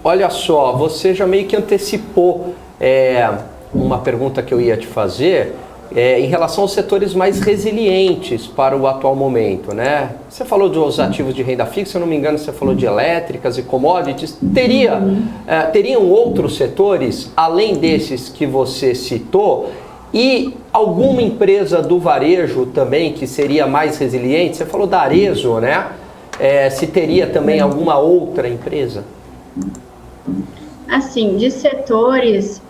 olha só, você já meio que antecipou uma pergunta que eu ia te fazer em relação aos setores mais resilientes para o atual momento, né? Você falou dos ativos de renda fixa, se eu não me engano, você falou de elétricas e commodities. Teriam outros setores, além desses que você citou, e alguma empresa do varejo também que seria mais resiliente? Você falou da Arezzo, né? Se teria também alguma outra empresa? Assim, de setores,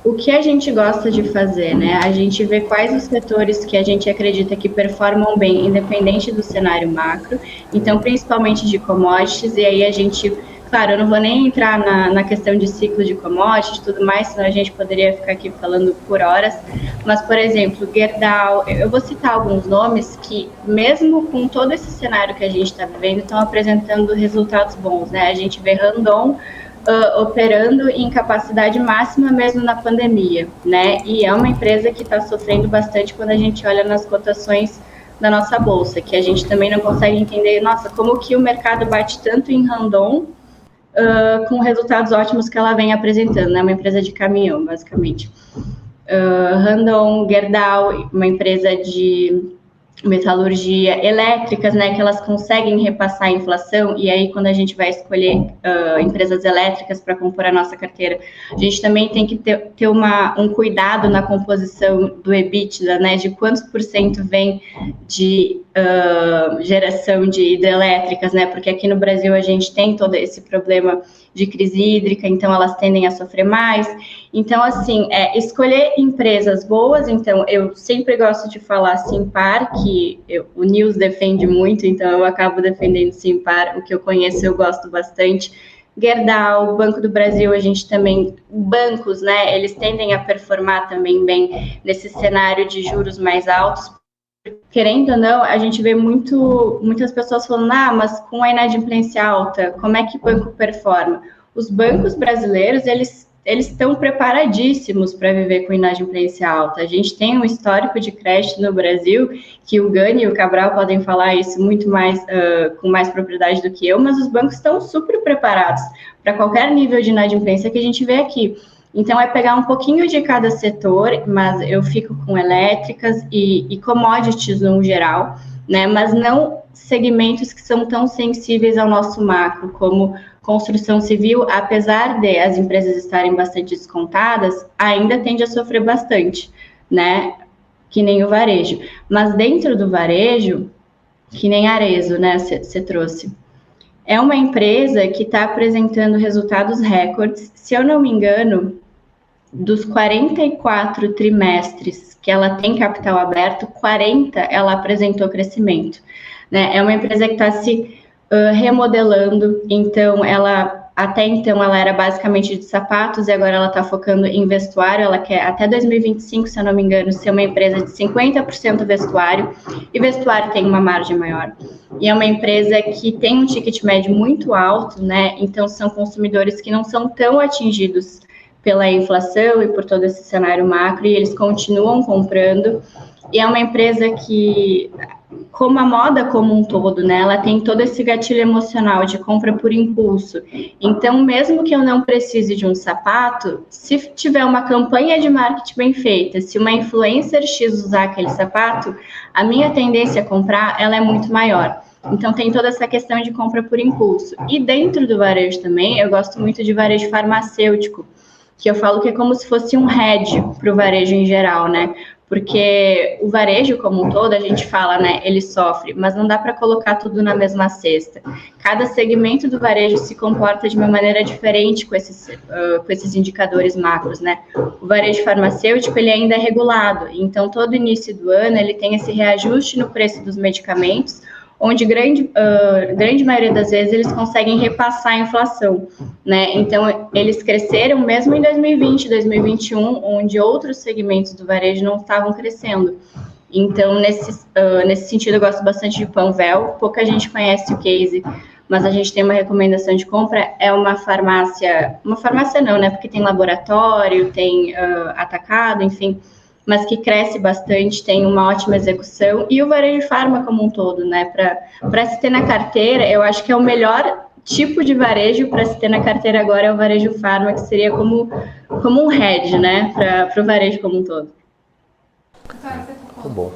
o que a gente gosta de fazer, né? A gente vê quais os setores que a gente acredita que performam bem, independente do cenário macro. Então, principalmente de commodities, e aí a gente... Claro, eu não vou nem entrar na questão de ciclo de commodities e tudo mais, senão a gente poderia ficar aqui falando por horas. Mas, por exemplo, Gerdau, eu vou citar alguns nomes que, mesmo com todo esse cenário que a gente está vivendo, estão apresentando resultados bons, né? A gente vê Randon operando em capacidade máxima mesmo na pandemia, né? E é uma empresa que está sofrendo bastante quando a gente olha nas cotações da nossa bolsa, que a gente também não consegue entender, nossa, como que o mercado bate tanto em Randon com resultados ótimos que ela vem apresentando, né? Uma empresa de caminhão, basicamente. Randon, Gerdau, uma empresa de metalurgia, elétricas, né, que elas conseguem repassar a inflação, e aí quando a gente vai escolher empresas elétricas para compor a nossa carteira, a gente também tem que ter um cuidado na composição do EBITDA, né, de quantos por cento vem de geração de hidrelétricas, né, porque aqui no Brasil a gente tem todo esse problema de crise hídrica, então elas tendem a sofrer mais. Então, assim, escolher empresas boas, então eu sempre gosto de falar Simpar, que o Nils defende muito, então eu acabo defendendo Simpar, o que eu conheço eu gosto bastante. Gerdau, Banco do Brasil, a gente também, bancos, né, eles tendem a performar também bem nesse cenário de juros mais altos. Querendo ou não, a gente vê muitas pessoas falando, mas com a inadimplência alta, como é que o banco performa? Os bancos brasileiros, eles estão preparadíssimos para viver com inadimplência alta. A gente tem um histórico de crédito no Brasil, que o Gani e o Cabral podem falar isso muito mais, com mais propriedade do que eu, mas os bancos estão super preparados para qualquer nível de inadimplência que a gente vê aqui. Então, é pegar um pouquinho de cada setor, mas eu fico com elétricas e commodities no geral, né? Mas não segmentos que são tão sensíveis ao nosso macro, como construção civil, apesar de as empresas estarem bastante descontadas, ainda tende a sofrer bastante, né? Que nem o varejo. Mas dentro do varejo, que nem a Arezzo, né? Você trouxe. É uma empresa que está apresentando resultados recordes. Se eu não me engano, dos 44 trimestres que ela tem capital aberto, 40 ela apresentou crescimento, né? É uma empresa que está se remodelando, então até então ela era basicamente de sapatos e agora ela está focando em vestuário. Ela quer até 2025, se eu não me engano, ser uma empresa de 50% vestuário, e vestuário tem uma margem maior. E é uma empresa que tem um ticket médio muito alto, né? Então são consumidores que não são tão atingidos pela inflação e por todo esse cenário macro, e eles continuam comprando. E é uma empresa que, como a moda como um todo, né, ela tem todo esse gatilho emocional de compra por impulso. Então, mesmo que eu não precise de um sapato, se tiver uma campanha de marketing bem feita, se uma influencer X usar aquele sapato, a minha tendência a comprar, ela é muito maior. Então, tem toda essa questão de compra por impulso. E dentro do varejo também, eu gosto muito de varejo farmacêutico, que eu falo que é como se fosse um hedge para o varejo em geral, né? Porque o varejo como um todo, a gente fala, né, ele sofre, mas não dá para colocar tudo na mesma cesta. Cada segmento do varejo se comporta de uma maneira diferente com esses indicadores macros, né? O varejo farmacêutico, ele ainda é regulado, então todo início do ano ele tem esse reajuste no preço dos medicamentos, onde grande maioria das vezes eles conseguem repassar a inflação, né? Então, eles cresceram mesmo em 2020, 2021, onde outros segmentos do varejo não estavam crescendo. Então, nesse sentido, eu gosto bastante de Panvel. Pouca gente conhece o case, mas a gente tem uma recomendação de compra. É uma farmácia não, né? Porque tem laboratório, tem atacado, enfim, mas que cresce bastante, tem uma ótima execução, e o varejo farma como um todo, né? Para se ter na carteira, eu acho que é o melhor tipo de varejo para se ter na carteira agora é o varejo farma, que seria como um hedge, né, para o varejo como um todo. Muito bom.